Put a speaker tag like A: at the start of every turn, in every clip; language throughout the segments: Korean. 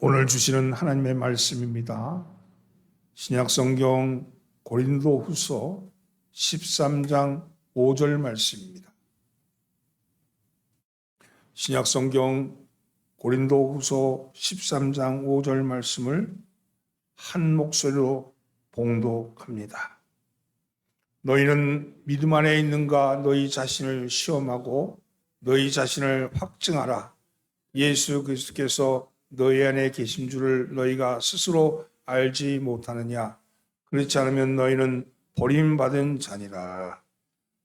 A: 오늘 주시는 하나님의 말씀입니다. 신약성경 고린도후서 13장 5절 말씀입니다. 신약성경 고린도후서 13장 5절 말씀을 한 목소리로 봉독합니다. 너희는 믿음 안에 있는가 너희 자신을 시험하고 너희 자신을 확증하라. 예수 그리스도께서 너희 안에 계신 줄을 너희가 스스로 알지 못하느냐. 그렇지 않으면 너희는 버림받은 자니라.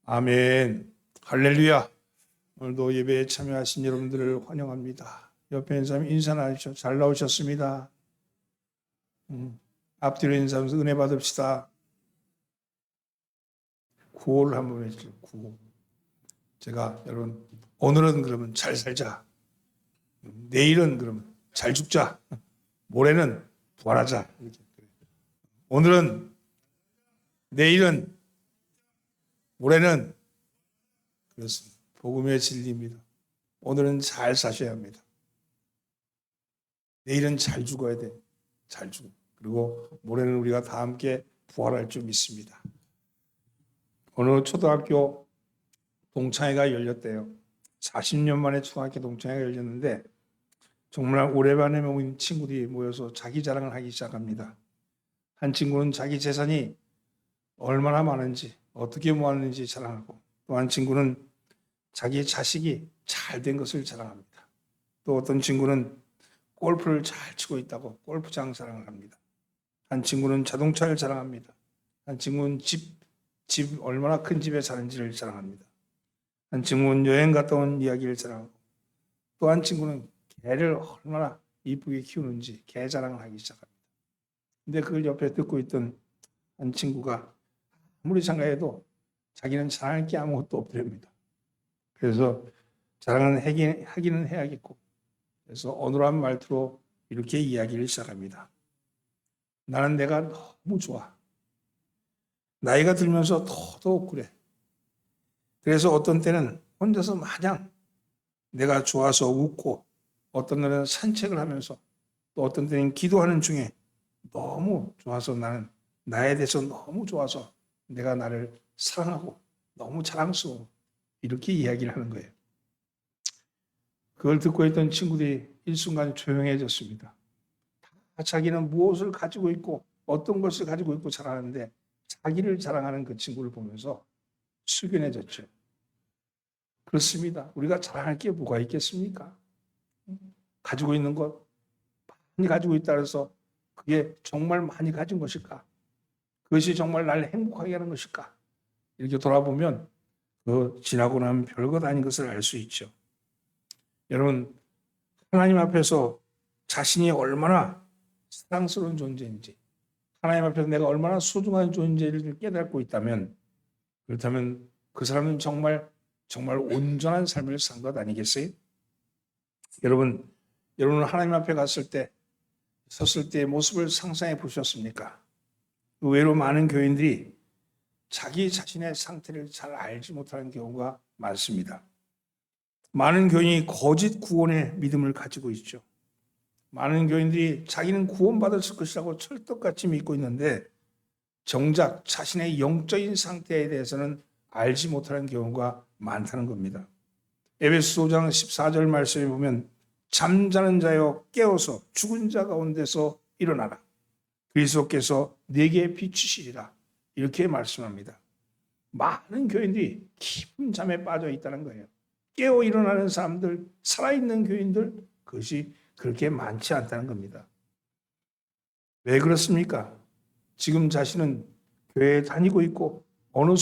A: 아멘. 할렐루야. 오늘도 예배에 참여하신 여러분들을 환영합니다. 옆에 있는 사람 인사하십시오. 잘 나오셨습니다. 앞뒤로 인사하면서 은혜 받읍시다. 구호를 한번 해주세요. 구호. 제가 여러분 오늘은 그러면 잘 살자. 내일은 그러면 잘 죽자. 모레는 부활하자. 오늘은, 내일은, 모레는 그렇습니다. 복음의 진리입니다. 오늘은 잘 사셔야 합니다. 내일은 잘 죽어야 돼. 잘 죽어. 그리고 모레는 우리가 다 함께 부활할 줄 믿습니다. 어느 초등학교 동창회가 열렸대요. 40년 만에 초등학교 동창회가 열렸는데 정말 오래만에 모인 친구들이 모여서 자기 자랑을 하기 시작합니다. 한 친구는 자기 재산이 얼마나 많은지, 어떻게 모았는지 자랑하고, 또 한 친구는 자기 자식이 잘 된 것을 자랑합니다. 또 어떤 친구는 골프를 잘 치고 있다고 골프장 자랑을 합니다. 한 친구는 자동차를 자랑합니다. 한 친구는 집 얼마나 큰 집에 사는지를 자랑합니다. 한 친구는 여행 갔다 온 이야기를 자랑하고, 또 한 친구는 개를 얼마나 이쁘게 키우는지 개 자랑을 하기 시작합니다. 근데 그걸 옆에 듣고 있던 한 친구가 아무리 생각해도 자기는 자랑할 게 아무것도 없답니다. 그래서 자랑은 하기는 해야겠고, 그래서 어눌한 말투로 이렇게 이야기를 시작합니다. 나는 내가 너무 좋아. 나이가 들면서 더더욱 그래. 그래서 어떤 때는 혼자서 마냥 내가 좋아서 웃고, 어떤 날은 산책을 하면서, 또 어떤 때는 기도하는 중에 너무 좋아서, 나는 나에 대해서 너무 좋아서 내가 나를 사랑하고 너무 자랑스러워. 이렇게 이야기를 하는 거예요. 그걸 듣고 있던 친구들이 일순간 조용해졌습니다. 다 자기는 무엇을 가지고 있고 어떤 것을 가지고 있고 자랑하는데, 자기를 자랑하는 그 친구를 보면서 숙연해졌죠. 그렇습니다. 우리가 자랑할 게 뭐가 있겠습니까? 가지고 있는 것, 많이 가지고 있다 해서 그게 정말 많이 가진 것일까? 그것이 정말 나를 행복하게 하는 것일까? 이렇게 돌아보면 그 지나고 나면 별것 아닌 것을 알 수 있죠. 여러분, 하나님 앞에서 자신이 얼마나 사랑스러운 존재인지, 하나님 앞에서 내가 얼마나 소중한 존재를 깨닫고 있다면, 그렇다면 그 사람은 정말 온전한 삶을 산 것 아니겠어요? 여러분 하나님 앞에 섰을 때의 모습을 상상해 보셨습니까? 의외로 많은 교인들이 자기 자신의 상태를 잘 알지 못하는 경우가 많습니다. 많은 교인이 거짓 구원의 믿음을 가지고 있죠. 많은 교인들이 자기는 구원받았을 것이라고 철떡같이 믿고 있는데, 정작 자신의 영적인 상태에 대해서는 알지 못하는 경우가 많다는 겁니다. 에베소 5장 14절 말씀에 보면, 잠자는 자여 깨어서 죽은 자 가운데서 일어나라. 그리스도께서 네게 비추시리라. 이렇게 말씀합니다. 많은 교인들이 깊은 잠에 빠져 있다는 거예요. 깨어 일어나는 사람들, 살아있는 교인들, 그것이 그렇게 많지 않다는 겁니다. 왜 그렇습니까? 지금 자신은 교회에 다니고 있고, 어느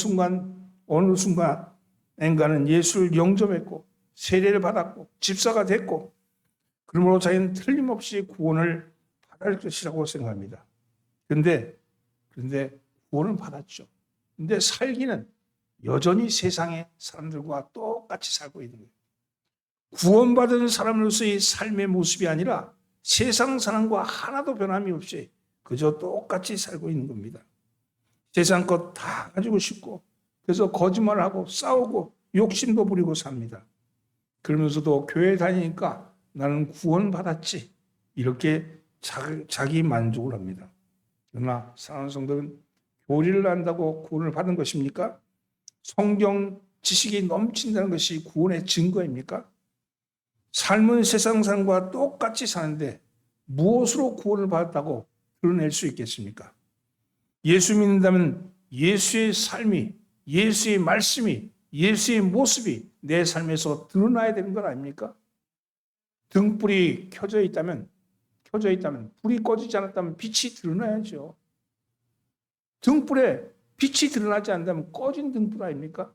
A: 순간인가는 예수를 영접했고, 세례를 받았고, 집사가 됐고, 그러므로 자기는 틀림없이 구원을 받을 것이라고 생각합니다. 그런데 구원을 받았죠. 그런데 살기는 여전히 세상의 사람들과 똑같이 살고 있는 거예요. 구원받은 사람으로서의 삶의 모습이 아니라 세상 사람과 하나도 변함이 없이 그저 똑같이 살고 있는 겁니다. 세상 것 다 가지고 싶고, 그래서 거짓말하고 싸우고 욕심도 부리고 삽니다. 그러면서도 교회 다니니까 나는 구원받았지, 이렇게 자기 만족을 합니다. 그러나 사랑하는 성도는 교리를 안다고 구원을 받은 것입니까? 성경 지식이 넘친다는 것이 구원의 증거입니까? 삶은 세상 삶과 똑같이 사는데 무엇으로 구원을 받았다고 드러낼 수 있겠습니까? 예수 믿는다면 예수의 삶이, 예수의 말씀이, 예수의 모습이 내 삶에서 드러나야 되는 것 아닙니까? 등불이 켜져 있다면, 불이 꺼지지 않았다면 빛이 드러나야죠. 등불에 빛이 드러나지 않는다면 꺼진 등불 아닙니까?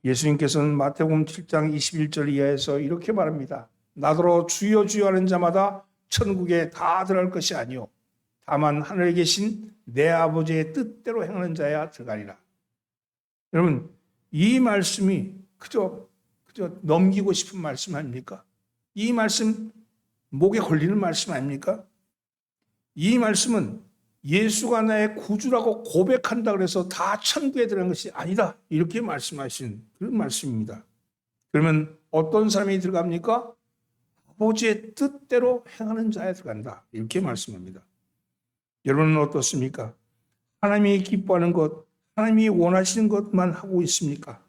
A: 예수님께서는 마태복음 7장 21절 이하에서 이렇게 말합니다. 나더러 주여 주여 하는 자마다 천국에 다 들어갈 것이 아니요 다만 하늘에 계신 내 아버지의 뜻대로 행하는 자야 들어가리라. 여러분, 이 말씀이 그저 넘기고 싶은 말씀 아닙니까? 이 말씀 목에 걸리는 말씀 아닙니까? 이 말씀은 예수가 나의 구주라고 고백한다 그래서 다 천국에 들어간 것이 아니다. 이렇게 말씀하신 그런 말씀입니다. 그러면 어떤 사람이 들어갑니까? 아버지의 뜻대로 행하는 자에 들어간다. 이렇게 말씀합니다. 여러분은 어떻습니까? 하나님이 기뻐하는 것, 하나님이 원하시는 것만 하고 있습니까?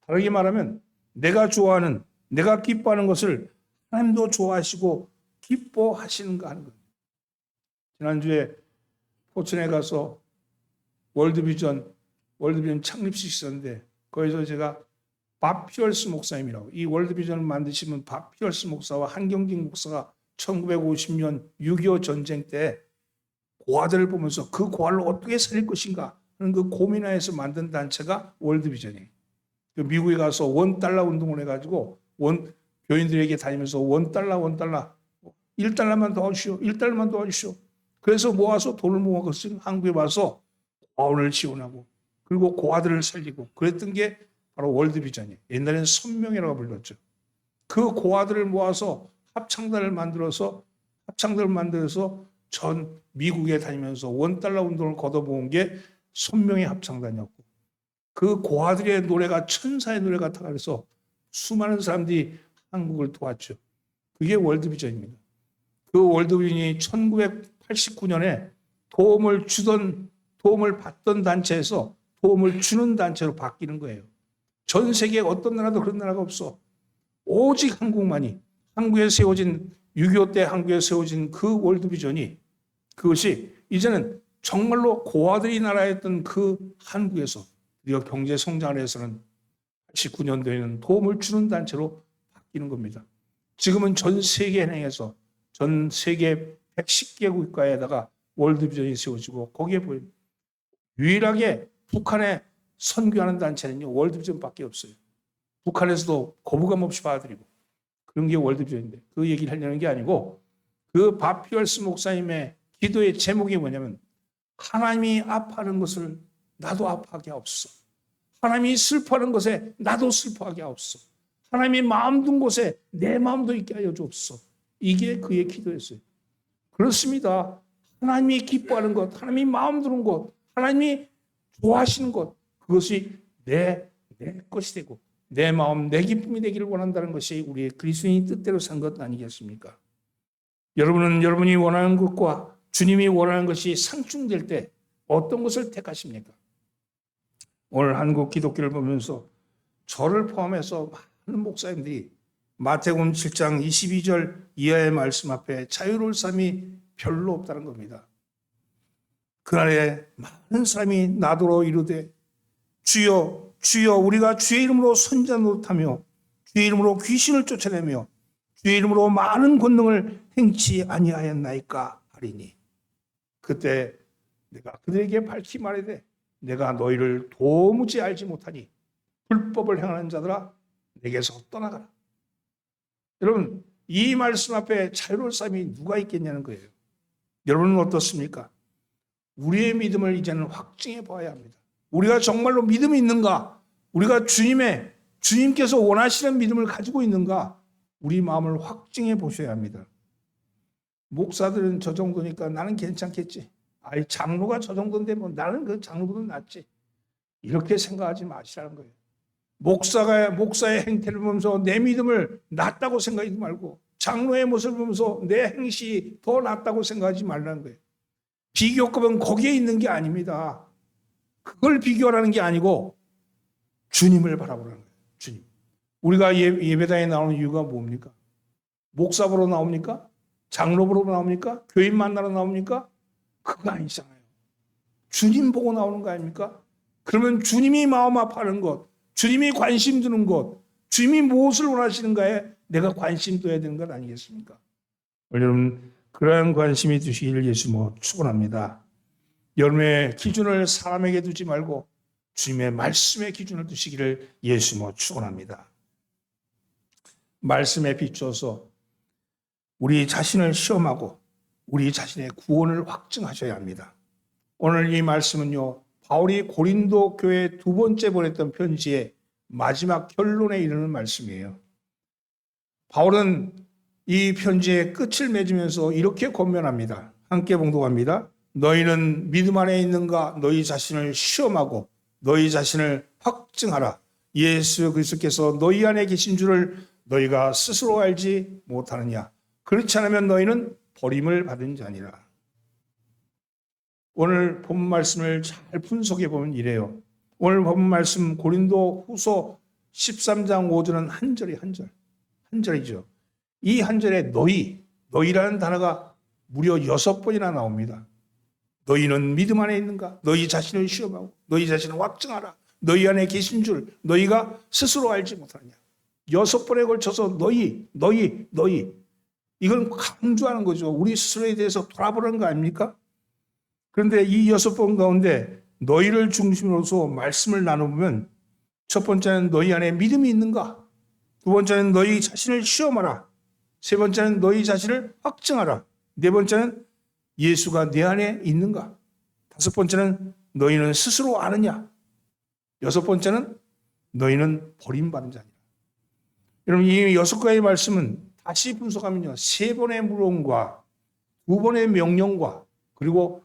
A: 다르게 말하면 내가 좋아하는, 내가 기뻐하는 것을 하나님도 좋아하시고 기뻐하시는가 하는 거예요. 지난주에 포천에 가서 월드비전 창립식 있었는데 거기서 제가 밥 피얼스 목사님이라고, 이 월드비전을 만드신 분 밥 피얼스 목사와 한경직 목사가 1950년 6.25 전쟁 때 고아들을 보면서 그 고아를 어떻게 살릴 것인가 하는 그 고민하에서 만든 단체가 월드비전이에요. 미국에 가서 $1 운동을 해가지고 교인들에게 다니면서 $1 $1만 도와주시오, $1만 도와주시오. 그래서 모아서 돈을 모아 것을 한국에 와서 고아원을 지원하고 그리고 고아들을 살리고 그랬던 게 바로 월드비전이에요. 옛날에는 선명이라고 불렀죠. 그 고아들을 모아서 합창단을 만들어서 전 미국에 다니면서 $1 운동을 걷어모은 게 선명의 합창단이었고 그 고아들의 노래가 천사의 노래 같아 그래서 수많은 사람들이 한국을 도왔죠. 그게 월드비전입니다. 그 월드비전이 1989년에 도움을 받던 단체에서 도움을 주는 단체로 바뀌는 거예요. 전 세계에 어떤 나라도 그런 나라가 없어. 오직 한국만이, 한국에 세워진 6.25 때 한국에 세워진 그 월드비전이 그것이 이제는 정말로 고아들이 나라였던 그 한국에서 우리가 경제 성장을 해서는 89년도에는 도움을 주는 단체로 바뀌는 겁니다. 지금은 전 세계 행해서 전 세계 110개 국가에다가 월드비전이 세워지고 거기에 보입니다. 유일하게 북한에 선교하는 단체는요 월드비전밖에 없어요. 북한에서도 거부감 없이 받아들이고 그런 게 월드비전인데 그 얘기를 하려는 게 아니고 그 밥 피얼스 목사님의 기도의 제목이 뭐냐면 하나님이 아파하는 것을 나도 아파하게 하옵소서. 하나님이 슬퍼하는 것에 나도 슬퍼하게 하옵소서. 하나님이 마음 둔 곳에 내 마음도 있게 하여 주옵소서. 이게 그의 기도였어요. 그렇습니다. 하나님이 기뻐하는 것, 하나님이 마음 두는 것, 하나님이 좋아하시는 것, 그것이 내 것이 되고 내 마음, 내 기쁨이 되기를 원한다는 것이 우리의 그리스도인이 뜻대로 산 것 아니겠습니까? 여러분은 여러분이 원하는 것과 주님이 원하는 것이 상충될 때 어떤 것을 택하십니까? 오늘 한국 기독교를 보면서 저를 포함해서 많은 목사님들이 마태복음 7장 22절 이하의 말씀 앞에 자유로울 사람이 별로 없다는 겁니다. 그날에 많은 사람이 나더러 이르되 주여 주여 우리가 주의 이름으로 선지자 노릇하며 주의 이름으로 귀신을 쫓아내며 주의 이름으로 많은 권능을 행치 아니하였나이까 하리니 그때 내가 그들에게 밝히 말하되 내가 너희를 도무지 알지 못하니 불법을 행하는 자들아 내게서 떠나가라. 여러분 이 말씀 앞에 자유로울 사람이 누가 있겠냐는 거예요. 여러분은 어떻습니까? 우리의 믿음을 이제는 확증해 봐야 합니다. 우리가 정말로 믿음이 있는가? 우리가 주님께서 원하시는 믿음을 가지고 있는가? 우리 마음을 확증해 보셔야 합니다. 목사들은 저 정도니까 나는 괜찮겠지. 아이 장로가 저 정도인데 뭐 나는 그 장로보다 낫지. 이렇게 생각하지 마시라는 거예요. 목사의 행태를 보면서 내 믿음을 낫다고 생각하지 말고 장로의 모습을 보면서 내 행실이 더 낫다고 생각하지 말라는 거예요. 비교급은 거기에 있는 게 아닙니다. 그걸 비교하라는 게 아니고 주님을 바라보라는 거예요. 주님. 우리가 예배당에 나오는 이유가 뭡니까? 목사 보러 나옵니까? 장로 보러 나옵니까? 교인 만나러 나옵니까? 그거 아니잖아요. 주님 보고 나오는 거 아닙니까? 그러면 주님이 마음 아파하는 것, 주님이 관심 두는 것, 주님이 무엇을 원하시는가에 내가 관심 둬야 되는 것 아니겠습니까? 여러분, 그러한 관심이 두시기를 예수 축원합니다. 여러분의 기준을 사람에게 두지 말고 주님의 말씀의 기준을 두시기를 예수 축원합니다. 말씀에 비추어서 우리 자신을 시험하고 우리 자신의 구원을 확증하셔야 합니다. 오늘 이 말씀은요, 바울이 고린도 교회에 두 번째 보냈던 편지의 마지막 결론에 이르는 말씀이에요. 바울은 이 편지의 끝을 맺으면서 이렇게 권면합니다. 함께 봉독합니다. 너희는 믿음 안에 있는가? 너희 자신을 시험하고 너희 자신을 확증하라. 예수 그리스도께서 너희 안에 계신 줄을 너희가 스스로 알지 못하느냐? 그렇지 않으면 너희는 버림을 받은 자니라. 오늘 본 말씀을 잘 분석해 보면 이래요. 오늘 본 말씀 고린도 후서 13장 5절은 한 절이 한 절이죠. 이 한 절에 너희라는 단어가 무려 6번이나 나옵니다. 너희는 믿음 안에 있는가? 너희 자신을 시험하고 너희 자신을 확증하라. 너희 안에 계신 줄 너희가 스스로 알지 못하느냐. 6번에 걸쳐서 너희. 이건 강조하는 거죠. 우리 스스로에 대해서 돌아보라는 거 아닙니까? 그런데 이 6번 가운데 너희를 중심으로서 말씀을 나눠보면 첫 번째는 너희 안에 믿음이 있는가? 두 번째는 너희 자신을 시험하라. 세 번째는 너희 자신을 확증하라. 네 번째는 예수가 내 안에 있는가? 다섯 번째는 너희는 스스로 아느냐? 여섯 번째는 너희는 버림받은 자냐? 여러분 이 6가지 말씀은 다시 분석하면요. 3번의 물음과 2번의 명령과 그리고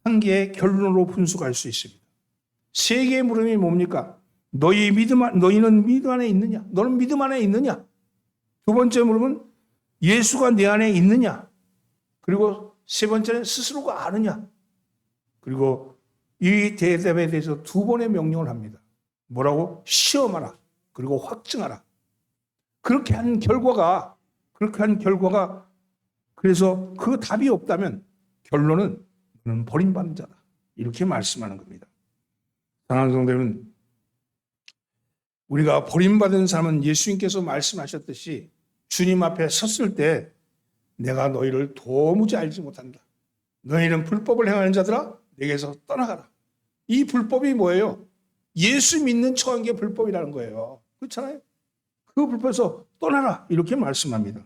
A: 1개의 결론으로 분석할 수 있습니다. 3개의 물음이 뭡니까? 너희는 믿음 안에 있느냐? 너는 믿음 안에 있느냐? 두 번째 물음은 예수가 내 안에 있느냐? 그리고 세 번째는 스스로가 아느냐? 그리고 이 대답에 대해서 2번의 명령을 합니다. 뭐라고? 시험하라. 그리고 확증하라. 그렇게 한 결과가 그래서 그 답이 없다면 결론은 너는 버림받는 자다. 이렇게 말씀하는 겁니다. 사랑하는 성도님은 우리가 버림받은 사람은 예수님께서 말씀하셨듯이 주님 앞에 섰을 때 내가 너희를 도무지 알지 못한다. 너희는 불법을 행하는 자들아 내게서 떠나가라. 이 불법이 뭐예요? 예수 믿는 척한 게 불법이라는 거예요. 그렇잖아요. 그 불법에서 떠나라 이렇게 말씀합니다.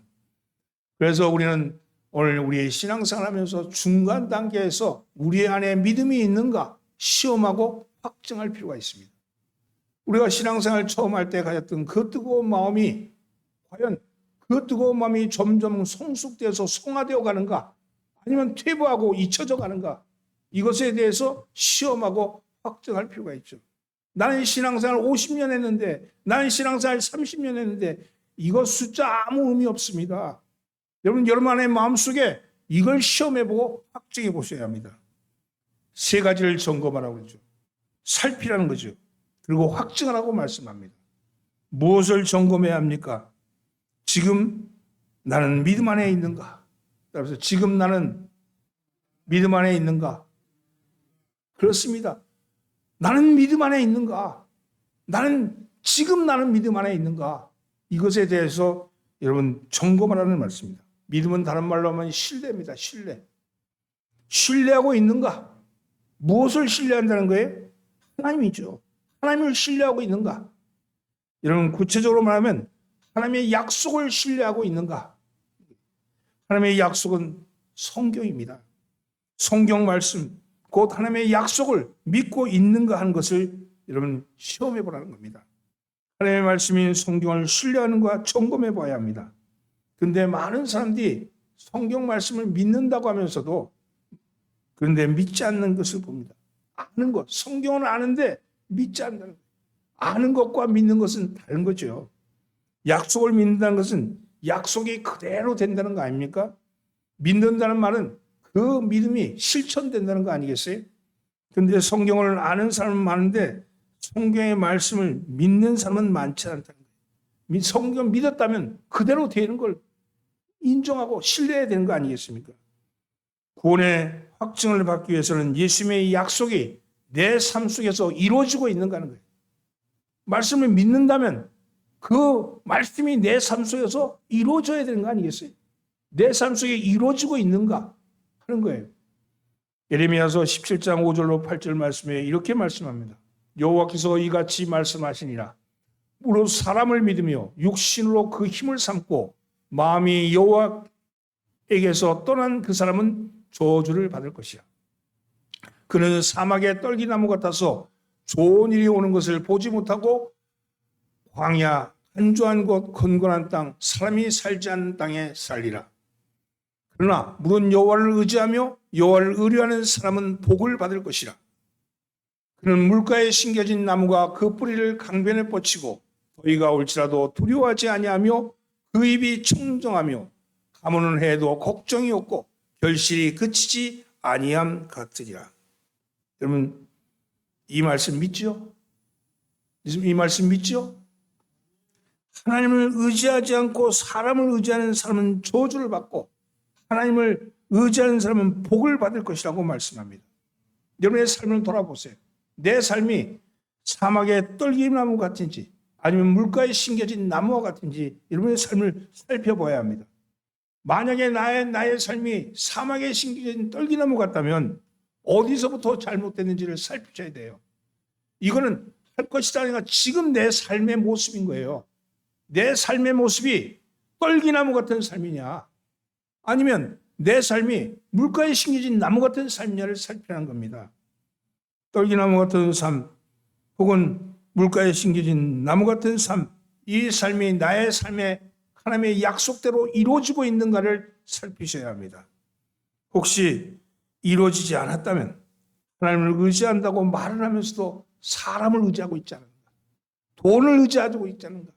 A: 그래서 우리는 오늘 우리의 신앙생활 하면서 중간 단계에서 우리 안에 믿음이 있는가 시험하고 확증할 필요가 있습니다. 우리가 신앙생활 처음 할 때 가졌던 그 뜨거운 마음이 과연 그 뜨거운 마음이 점점 성숙되어서 성화되어 가는가 아니면 퇴보하고 잊혀져 가는가 이것에 대해서 시험하고 확증할 필요가 있죠. 나는 신앙생활 50년 했는데 나는 신앙생활 30년 했는데 이거 숫자 아무 의미 없습니다. 여러분 안의 마음속에 이걸 시험해보고 확증해 보셔야 합니다. 3가지를 점검하라고 그러죠. 살피라는 거죠. 그리고 확증하라고 말씀합니다. 무엇을 점검해야 합니까? 지금 나는 믿음 안에 있는가? 그래서 지금 나는 믿음 안에 있는가? 그렇습니다. 나는 믿음 안에 있는가? 지금 나는 믿음 안에 있는가? 이것에 대해서 여러분 점검하라는 말씀입니다. 믿음은 다른 말로 하면 신뢰입니다. 신뢰하고 있는가? 무엇을 신뢰한다는 거예요? 하나님이죠. 하나님을 신뢰하고 있는가? 여러분 구체적으로 말하면 하나님의 약속을 신뢰하고 있는가? 하나님의 약속은 성경입니다. 성경 말씀, 곧 하나님의 약속을 믿고 있는가 하는 것을 여러분 시험해 보라는 겁니다. 하나님의 말씀인 성경을 신뢰하는 것 점검해 봐야 합니다. 그런데 많은 사람들이 성경 말씀을 믿는다고 하면서도 그런데 믿지 않는 것을 봅니다. 아는 것, 성경은 아는데 믿지 않는 것. 아는 것과 믿는 것은 다른 거죠. 약속을 믿는다는 것은 약속이 그대로 된다는 거 아닙니까? 믿는다는 말은 그 믿음이 실천된다는 거 아니겠어요? 근데 성경을 아는 사람은 많은데 성경의 말씀을 믿는 사람은 많지 않다는 거예요. 성경 믿었다면 그대로 되는 걸 인정하고 신뢰해야 되는 거 아니겠습니까? 구원의 확증을 받기 위해서는 예수님의 약속이 내 삶 속에서 이루어지고 있는가 하는 거예요. 말씀을 믿는다면 그 말씀이 내 삶 속에서 이루어져야 되는 거 아니겠어요? 내 삶 속에 이루어지고 있는가 하는 거예요. 예레미야서 17장 5절로 8절 말씀에 이렇게 말씀합니다. 여호와께서 이같이 말씀하시니라. 무릇 사람을 믿으며 육신으로 그 힘을 삼고 마음이 여호와에게서 떠난 그 사람은 저주를 받을 것이야. 그는 사막의 떨기나무 같아서 좋은 일이 오는 것을 보지 못하고 광야 한주한 곳 건건한 땅 사람이 살지 않는 땅에 살리라. 그러나 물은 여호와를 의지하며 여호와를 의뢰하는 사람은 복을 받을 것이라. 그는 물가에 심겨진 나무가 그 뿌리를 강변에 뻗치고 더위가 올지라도 두려워하지 아니하며 그 입이 청정하며 가무는 해도 걱정이 없고 결실이 그치지 아니함 같으리라. 여러분 이 말씀 믿죠? 이 말씀 믿죠? 하나님을 의지하지 않고 사람을 의지하는 사람은 저주를 받고 하나님을 의지하는 사람은 복을 받을 것이라고 말씀합니다. 여러분의 삶을 돌아보세요. 내 삶이 사막의 떨기나무 같은지 아니면 물가에 심겨진 나무와 같은지 여러분의 삶을 살펴봐야 합니다. 만약에 나의 삶이 사막에 심겨진 떨기나무 같다면 어디서부터 잘못됐는지를 살피셔야 돼요. 이거는 할 것이다 아니라 지금 내 삶의 모습인 거예요. 내 삶의 모습이 떨기나무 같은 삶이냐 아니면 내 삶이 물가에 심겨진 나무 같은 삶이냐를 살피라는 겁니다. 떨기나무 같은 삶 혹은 물가에 심겨진 나무 같은 삶, 이 삶이 나의 삶에 하나님의 약속대로 이루어지고 있는가를 살피셔야 합니다. 혹시 이루어지지 않았다면 하나님을 의지한다고 말을 하면서도 사람을 의지하고 있지 않은가? 돈을 의지하고 있지 않은가?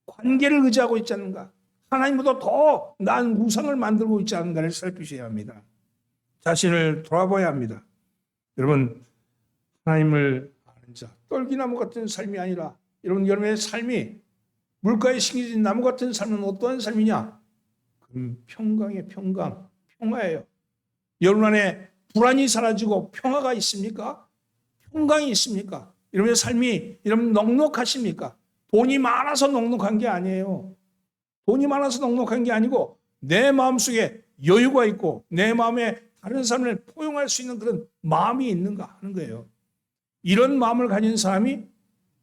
A: 관계를 의지하고 있지 않은가? 하나님보다 더 나은 우상을 만들고 있지 않은가를 살피셔야 합니다. 자신을 돌아봐야 합니다. 여러분 하나님을 아는 자, 떨기나무 같은 삶이 아니라 여러분의 삶이 물가에 심겨진 나무 같은 삶은 어떠한 삶이냐? 평강의 평강, 평화예요. 여러분 안에 불안이 사라지고 평화가 있습니까? 평강이 있습니까? 여러분의 삶이 여러분 넉넉하십니까? 돈이 많아서 넉넉한 게 아니에요. 돈이 많아서 넉넉한 게 아니고 내 마음속에 여유가 있고 내 마음에 다른 사람을 포용할 수 있는 그런 마음이 있는가 하는 거예요. 이런 마음을 가진 사람이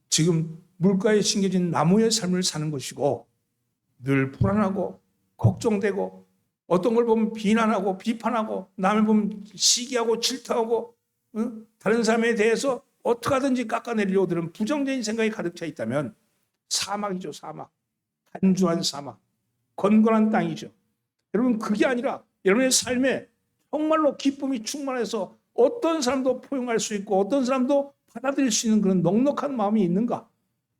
A: 지금 물가에 심겨진 나무의 삶을 사는 것이고 늘 불안하고 걱정되고 어떤 걸 보면 비난하고 비판하고 남을 보면 시기하고 질투하고 다른 사람에 대해서 어떻게 하든지 깎아내리려고 드는 부정적인 생각이 가득 차 있다면 사막이죠. 사막. 한주한 사막. 건건한 땅이죠. 여러분 그게 아니라 여러분의 삶에 정말로 기쁨이 충만해서 어떤 사람도 포용할 수 있고 어떤 사람도 받아들일 수 있는 그런 넉넉한 마음이 있는가?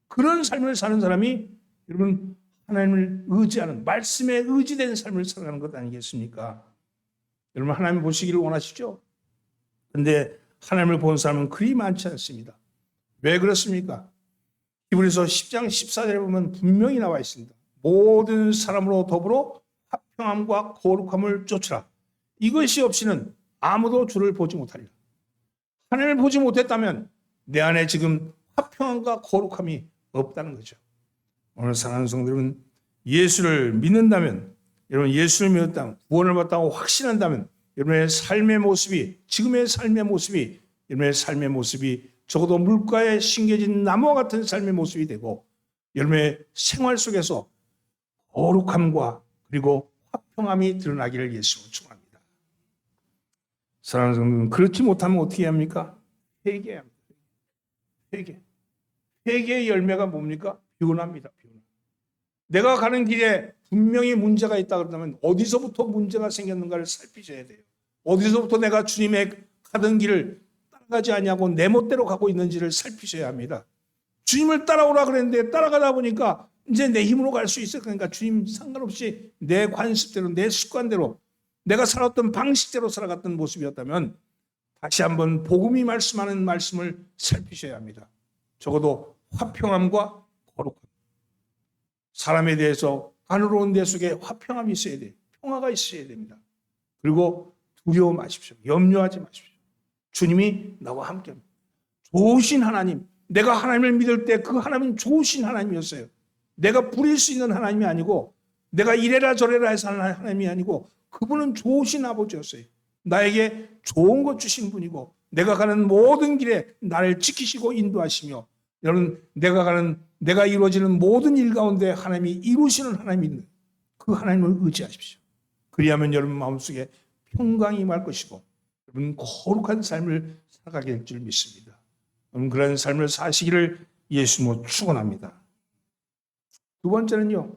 A: 그런 삶을 사는 사람이 여러분 하나님을 의지하는 말씀에 의지된 삶을 살아가는 것 아니겠습니까? 여러분 하나님 보시기를 원하시죠? 그런데 하나님을 본 사람은 그리 많지 않습니다. 왜 그렇습니까? 히브리서 10장 14절에 보면 분명히 나와 있습니다. 모든 사람으로 더불어 화평함과 거룩함을 쫓으라. 이것이 없이는 아무도 주를 보지 못하리라. 하나님을 보지 못했다면 내 안에 지금 화평함과 거룩함이 없다는 거죠. 오늘 사랑하는 성도 여러분, 예수를 믿는다면, 여러분 예수를 믿었다면, 구원을 받다고 확신한다면 여러분의 삶의 모습이, 지금의 삶의 모습이, 여러분의 삶의 모습이 적어도 물가에 심겨진 나무와 같은 삶의 모습이 되고 여러분의 생활 속에서 거룩함과 그리고 화평함이 드러나기를 예수로 축원합니다. 사랑하는 성도는 그렇지 못하면 어떻게 합니까? 회개합니다. 회개. 회개의 열매가 뭡니까? 변화입니다. 변화. 내가 가는 길에 분명히 문제가 있다 그러면 어디서부터 문제가 생겼는가를 살피셔야 돼요. 어디서부터 내가 주님의 가던 길을 따라가지 않냐고 내 멋대로 가고 있는지를 살피셔야 합니다. 주님을 따라오라 그랬는데 따라가다 보니까 이제 내 힘으로 갈 수 있어. 그러니까 주님 상관없이 내 관습대로, 내 습관대로, 내가 살았던 방식대로 살아갔던 모습이었다면 다시 한번 복음이 말씀하는 말씀을 살피셔야 합니다. 적어도 화평함과 거룩함. 사람에 대해서 안으로운 내 속에 화평함이 있어야 돼요. 평화가 있어야 됩니다. 그리고 두려워 마십시오. 염려하지 마십시오. 주님이 나와 함께합니다. 좋으신 하나님, 내가 하나님을 믿을 때 그 하나님은 좋으신 하나님이었어요. 내가 부릴 수 있는 하나님이 아니고 내가 이래라 저래라 해서 하는 하나님이 아니고 그분은 좋으신 아버지였어요. 나에게 좋은 것 주신 분이고 내가 가는 모든 길에 나를 지키시고 인도하시며 여러분 내가 이루어지는 모든 일 가운데 하나님이 이루시는 하나님이 있는 그 하나님을 의지하십시오. 그리하면 여러분 마음속에 평강이 임할 것이고 여러분 거룩한 삶을 살아가게 될 줄 믿습니다. 여러분 그런 삶을 사시기를 예수님으로 축원합니다. 두 번째는요.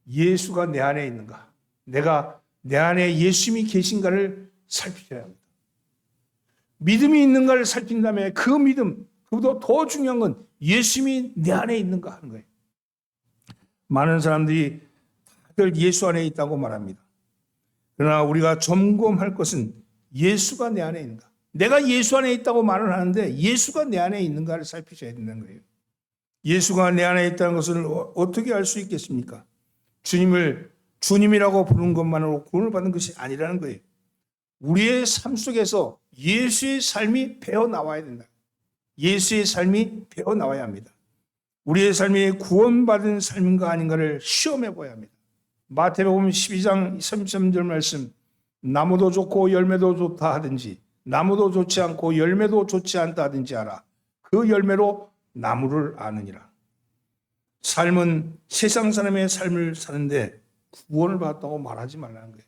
A: 예수가 내 안에 있는가? 내가 내 안에 예수님이 계신가를 살피셔야 합니다. 믿음이 있는가를 살핀 다음에 그 믿음, 그보다 더 중요한 건 예수님이 내 안에 있는가 하는 거예요. 많은 사람들이 다들 예수 안에 있다고 말합니다. 그러나 우리가 점검할 것은 예수가 내 안에 있는가. 내가 예수 안에 있다고 말을 하는데 예수가 내 안에 있는가를 살피셔야 된다는 거예요. 예수가 내 안에 있다는 것을 어떻게 알 수 있겠습니까? 주님을 주님이라고 부르는 것만으로 구원을 받는 것이 아니라는 거예요. 우리의 삶 속에서 예수의 삶이 배어나와야 된다. 예수의 삶이 배어나와야 합니다. 우리의 삶이 구원받은 삶인가 아닌가를 시험해 보아야 합니다. 마태복음 12장 33절 말씀, 나무도 좋고 열매도 좋다 하든지 나무도 좋지 않고 열매도 좋지 않다 하든지 알아. 그 열매로 나무를 아느니라. 삶은 세상 사람의 삶을 사는데 구원을 받았다고 말하지 말라는 거예요.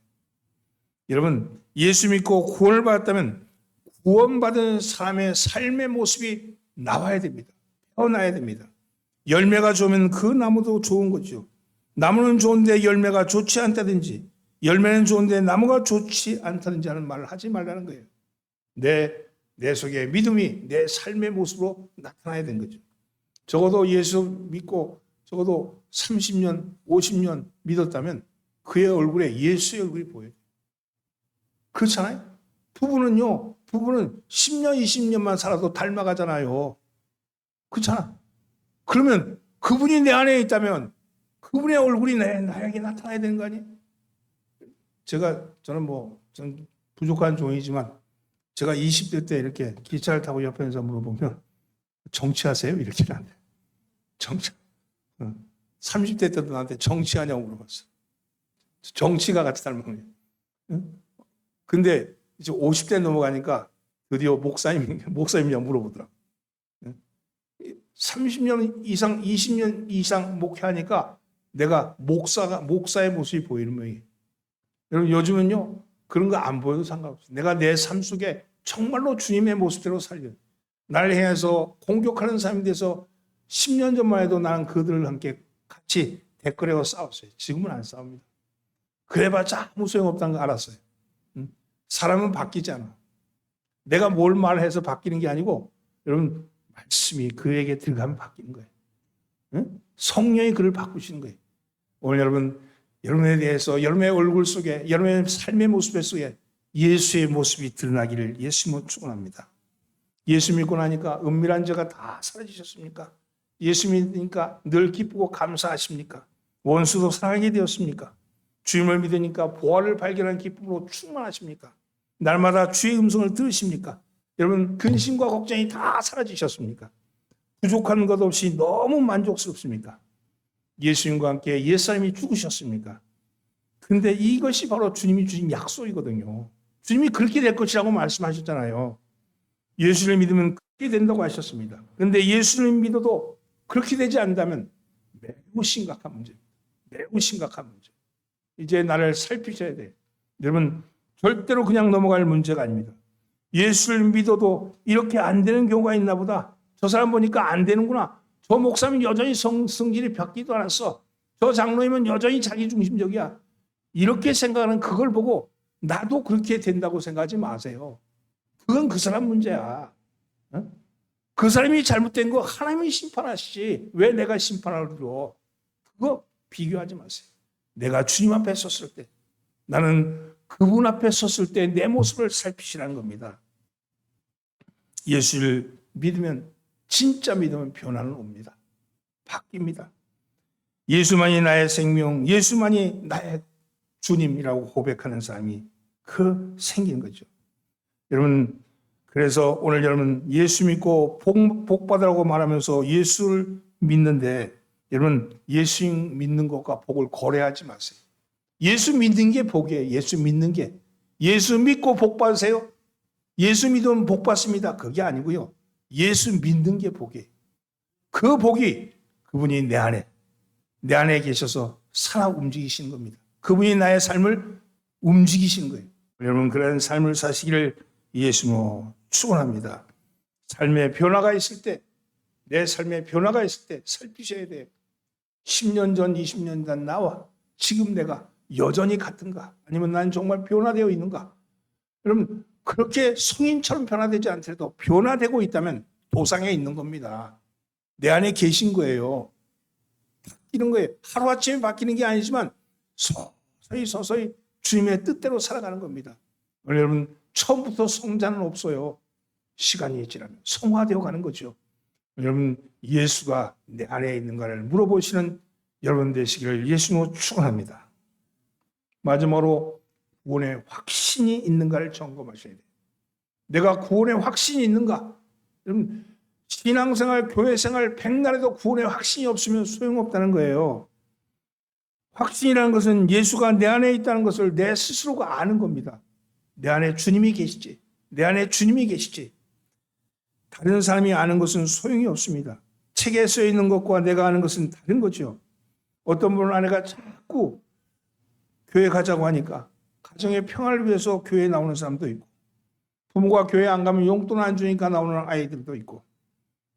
A: 여러분 예수 믿고 구원을 받았다면 구원받은 사람의 삶의 모습이 나와야 됩니다. 태어나야 됩니다. 열매가 좋으면 그 나무도 좋은 거죠. 나무는 좋은데 열매가 좋지 않다든지 열매는 좋은데 나무가 좋지 않다든지 하는 말을 하지 말라는 거예요. 내 속에 믿음이 내 삶의 모습으로 나타나야 되는 거죠. 적어도 예수 믿고 적어도 30년, 50년 믿었다면 그의 얼굴에 예수의 얼굴이 보여요. 그렇잖아요? 부부는 10년, 20년만 살아도 닮아가잖아요. 그렇잖아. 그러면 그분이 내 안에 있다면 그분의 얼굴이 나에게 나타나야 되는 거 아니에요? 저는 부족한 종이지만 제가 20대 때 이렇게 기차를 타고 옆에서 물어보면 정치하세요? 이렇게는 안 돼요. 정치. 30대 때도 나한테 정치하냐고 물어봤어. 정치가 같이 닮은 거예요. 근데 이제 50대 넘어가니까 드디어 목사님이냐고 물어보더라고. 30년 이상, 20년 이상 목회하니까 내가 목사의 모습이 보이는 거예요. 여러분 요즘은요 그런 거 안 보여도 상관없어요. 내가 내 삶 속에 정말로 주님의 모습대로 살려요. 나를 향해서 공격하는 사람이 돼서 10년 전만 해도 나는 그들을 함께 같이 댓글에서 싸웠어요. 지금은 안 싸웁니다. 그래봤자 아무 소용없다는 거 알았어요. 사람은 바뀌지 않아. 내가 뭘 말해서 바뀌는 게 아니고 여러분 말씀이 그에게 들어가면 바뀌는 거예요. 성령이 그를 바꾸시는 거예요. 오늘 여러분에 대해서 여러분의 얼굴 속에 여러분의 삶의 모습 속에 예수의 모습이 드러나기를 예수님으로 축원합니다. 예수 믿고 나니까 은밀한 죄가 다 사라지셨습니까? 예수 믿으니까 늘 기쁘고 감사하십니까? 원수도 사랑하게 되었습니까? 주님을 믿으니까 보화를 발견한 기쁨으로 충만하십니까? 날마다 주의 음성을 들으십니까? 여러분 근심과 걱정이 다 사라지셨습니까? 부족한 것 없이 너무 만족스럽습니까? 예수님과 함께 옛사람이 죽으셨습니까? 근데 이것이 바로 주님이 주신 약속이거든요. 주님이 그렇게 될 것이라고 말씀하셨잖아요. 예수를 믿으면 그렇게 된다고 하셨습니다. 그런데 예수를 믿어도 그렇게 되지 않는다면 매우 심각한 문제입니다. 매우 심각한 문제. 이제 나를 살피셔야 돼요. 여러분 절대로 그냥 넘어갈 문제가 아닙니다. 예수를 믿어도 이렇게 안 되는 경우가 있나 보다. 저 사람 보니까 안 되는구나. 저 목사님은 여전히 성질이 바뀌지도 않았어. 저 장로님은 여전히 자기중심적이야. 이렇게 생각하는 그걸 보고 나도 그렇게 된다고 생각하지 마세요. 그건 그 사람 문제야. 그 사람이 잘못된 거 하나님이 심판하시지 왜 내가 심판하려? 그거 비교하지 마세요. 내가 주님 앞에 섰을 때, 나는 그분 앞에 섰을 때 내 모습을 살피시라는 겁니다. 예수를 믿으면, 진짜 믿으면 변화는 옵니다. 바뀝니다. 예수만이 나의 생명, 예수만이 나의 주님이라고 고백하는 사람이 그 생긴 거죠. 여러분, 그래서 오늘 여러분 예수 믿고 복 받으라고 말하면서 예수를 믿는데, 여러분 예수 믿는 것과 복을 거래하지 마세요. 예수 믿는 게 복이에요. 예수 믿는 게. 예수 믿고 복 받으세요. 예수 믿으면 복 받습니다. 그게 아니고요. 예수 믿는 게 복이에요. 그 복이 그분이 내 안에 계셔서 살아 움직이시는 겁니다. 그분이 나의 삶을 움직이시는 거예요. 여러분 그런 삶을 사시기를 예수로 축원합니다. 삶의 변화가 있을 때, 내 삶의 변화가 있을 때 살피셔야 돼요. 10년 전, 20년 전 나와 지금 내가 여전히 같은가? 아니면 난 정말 변화되어 있는가? 여러분 그렇게 성인처럼 변화되지 않더라도 변화되고 있다면 도상에 있는 겁니다. 내 안에 계신 거예요. 바뀌는 거예요. 하루아침에 바뀌는 게 아니지만 서서히 주님의 뜻대로 살아가는 겁니다. 여러분 처음부터 성자는 없어요. 시간이 지나면 성화되어 가는 거죠. 여러분 예수가 내 안에 있는가를 물어보시는 여러분 되시기를 예수로 축원합니다. 마지막으로 구원의 확신이 있는가를 점검하셔야 돼요. 내가 구원의 확신이 있는가? 여러분 신앙생활, 교회생활 백날에도 구원의 확신이 없으면 소용없다는 거예요. 확신이라는 것은 예수가 내 안에 있다는 것을 내 스스로가 아는 겁니다. 내 안에 주님이 계시지. 내 안에 주님이 계시지. 다른 사람이 아는 것은 소용이 없습니다. 책에 써 있는 것과 내가 아는 것은 다른 거죠. 어떤 분은 아내가 자꾸 교회 가자고 하니까 가정의 평화를 위해서 교회에 나오는 사람도 있고, 부모가 교회 안 가면 용돈 안 주니까 나오는 아이들도 있고,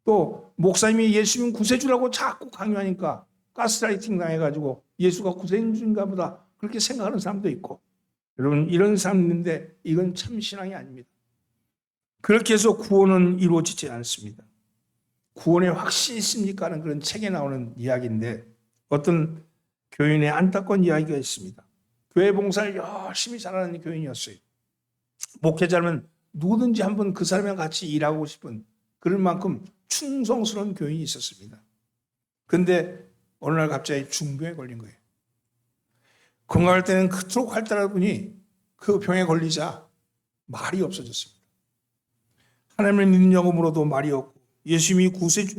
A: 또 목사님이 예수님 구세주라고 자꾸 강요하니까 가스라이팅 당해가지고 예수가 구세주인가 보다 그렇게 생각하는 사람도 있고, 여러분 이런 사람인데 이건 참 신앙이 아닙니다. 그렇게 해서 구원은 이루어지지 않습니다. 구원의 확신이 있습니까? 하는 그런 책에 나오는 이야기인데, 어떤 교인의 안타까운 이야기가 있습니다. 교회 봉사를 열심히 잘하는 교인이었어요. 목회자면 누구든지 한번 그 사람이랑 같이 일하고 싶은 그럴 만큼 충성스러운 교인이 있었습니다. 그런데 어느 날 갑자기 중병에 걸린 거예요. 건강할 때는 그토록 활달하다 보니 그 병에 걸리자 말이 없어졌습니다. 하나님을 믿느냐고 물어도 말이 없고, 예수님이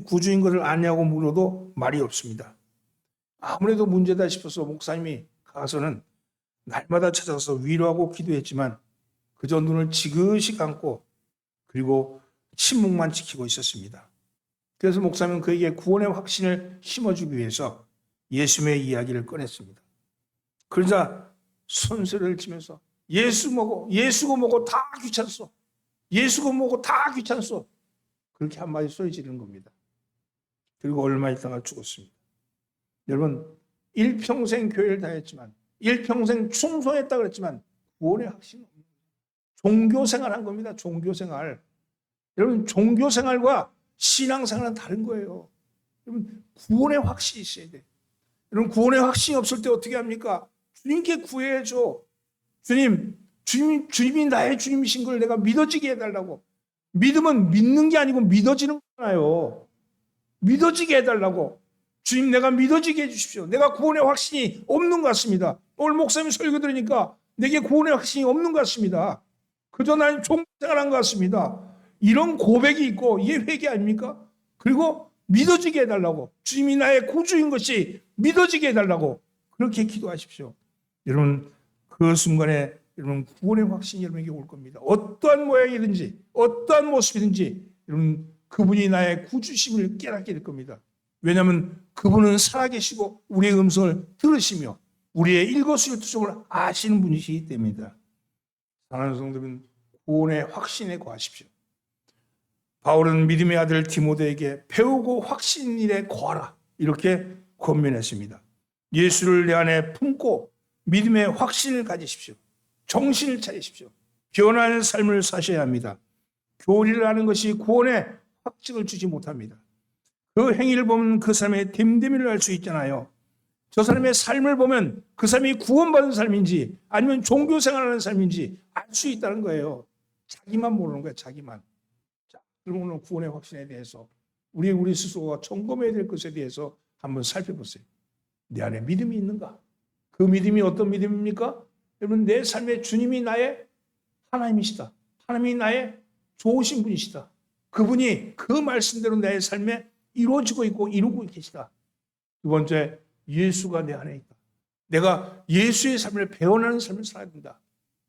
A: 구주인 것을 아냐고 물어도 말이 없습니다. 아무래도 문제다 싶어서 목사님이 가서는 날마다 찾아가서 위로하고 기도했지만 그저 눈을 지그시 감고 그리고 침묵만 지키고 있었습니다. 그래서 목사님은 그에게 구원의 확신을 심어주기 위해서 예수님의 이야기를 꺼냈습니다. 그러자 손소리를 치면서 예수고 뭐고 다 귀찮소. 예수고 뭐고 다 귀찮소. 그렇게 한마디 소리 지르는 겁니다. 그리고 얼마 있다가 죽었습니다. 여러분 일평생 교회를 다녔지만, 일평생 충성했다 그랬지만 구원의 확신은 없는 거예요. 종교생활한 겁니다. 종교생활. 여러분 종교생활과 신앙생활은 다른 거예요. 여러분 구원의 확신이 있어야 돼요. 여러분 구원의 확신이 없을 때 어떻게 합니까? 주님께 구해야죠. 주님이 나의 주님이신 걸 내가 믿어지게 해달라고. 믿음은 믿는 게 아니고 믿어지는 거잖아요. 믿어지게 해달라고. 주님 내가 믿어지게 해주십시오. 내가 구원의 확신이 없는 것 같습니다. 오늘 목사님 설교 들으니까 내게 구원의 확신이 없는 것 같습니다. 그저 나는 종생활한 것 같습니다. 이런 고백이 있고 이게 회개 아닙니까? 그리고 믿어지게 해달라고. 주님이 나의 구주인 것이 믿어지게 해달라고. 그렇게 기도하십시오. 여러분 그 순간에 여러분 구원의 확신이 여러분에게 올 겁니다. 어떠한 모양이든지 어떠한 모습이든지 여러분 그분이 나의 구주심을 깨닫게 될 겁니다. 왜냐하면 그분은 살아계시고 우리의 음성을 들으시며 우리의 일거수일투족을 아시는 분이시기 때문입니다. 사랑하는 성도분, 구원의 확신에 거하십시오. 바울은 믿음의 아들 디모데에게 배우고 확신 일에 거하라 이렇게 권면했습니다. 예수를 내 안에 품고 믿음의 확신을 가지십시오. 정신을 차리십시오. 변화의 삶을 사셔야 합니다. 교리를 하는 것이 구원의 확증을 주지 못합니다. 그 행위를 보면 그 사람의 됨됨이를 알 수 있잖아요. 저 사람의 삶을 보면 그 사람이 구원받은 삶인지 아니면 종교 생활하는 삶인지 알 수 있다는 거예요. 자기만 모르는 거예요. 자기만. 자, 그럼 오늘 구원의 확신에 대해서 우리 스스로가 점검해야 될 것에 대해서 한번 살펴보세요. 내 안에 믿음이 있는가? 그 믿음이 어떤 믿음입니까? 여러분, 내 삶의 주님이 나의 하나님이시다. 하나님이 나의 좋으신 분이시다. 그분이 그 말씀대로 내 삶에 이루어지고 있고 이루고 계시다. 두 번째, 예수가 내 안에 있다. 내가 예수의 삶을 배워나는 삶을 살아야 된다.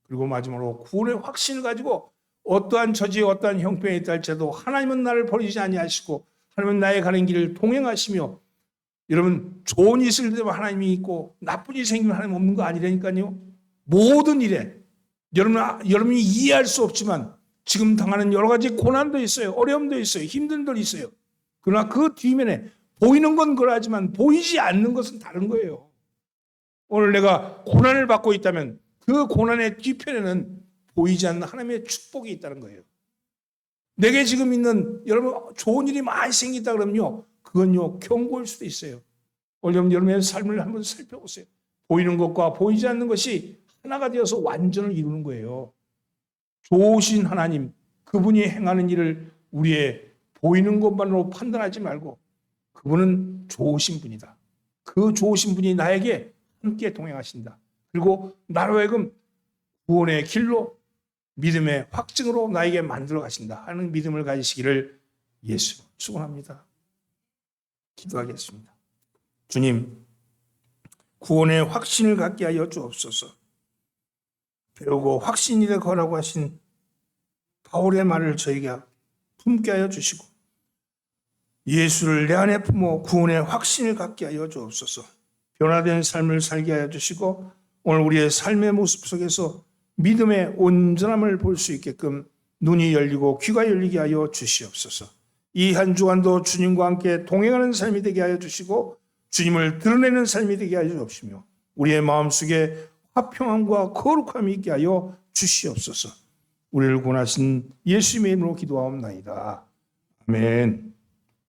A: 그리고 마지막으로 구원의 확신을 가지고 어떠한 처지, 어떠한 형편에 있다 할지라도 하나님은 나를 버리지 아니하시고 하나님은 나의 가는 길을 동행하시며, 여러분, 좋은 일이 있을 때만 하나님이 있고 나쁜 일이 생기면 하나님 없는 거 아니라니까요. 모든 일에 여러분이 이해할 수 없지만 지금 당하는 여러 가지 고난도 있어요. 어려움도 있어요. 힘든 일 있어요. 그러나 그 뒷면에 보이는 건 그러하지만 보이지 않는 것은 다른 거예요. 오늘 내가 고난을 받고 있다면 그 고난의 뒤편에는 보이지 않는 하나님의 축복이 있다는 거예요. 내게 지금 있는 여러분 좋은 일이 많이 생긴다 그러면요, 그건요 경고일 수도 있어요. 오늘 여러분의 삶을 한번 살펴보세요. 보이는 것과 보이지 않는 것이 하나가 되어서 완전을 이루는 거예요. 좋으신 하나님, 그분이 행하는 일을 우리의 보이는 것만으로 판단하지 말고 그분은 좋으신 분이다. 그 좋으신 분이 나에게 함께 동행하신다. 그리고 나로 하여금 구원의 길로 믿음의 확증으로 나에게 만들어 가신다 하는 믿음을 가지시기를 예수 축원합니다. 기도하겠습니다. 주님, 구원의 확신을 갖게 하여 주옵소서. 배우고 확신이 되거라고 하신 바울의 말을 저에게 품게 하여 주시고 예수를 내 안에 품어 구원의 확신을 갖게 하여 주옵소서. 변화된 삶을 살게 하여 주시고 오늘 우리의 삶의 모습 속에서 믿음의 온전함을 볼 수 있게끔 눈이 열리고 귀가 열리게 하여 주시옵소서. 이 한 주간도 주님과 함께 동행하는 삶이 되게 하여 주시고 주님을 드러내는 삶이 되게 하여 주옵시며 우리의 마음속에 화평함과 거룩함이 있게 하여 주시옵소서. 우리를 구원하신 예수님의 이름으로 기도하옵나이다. 아멘.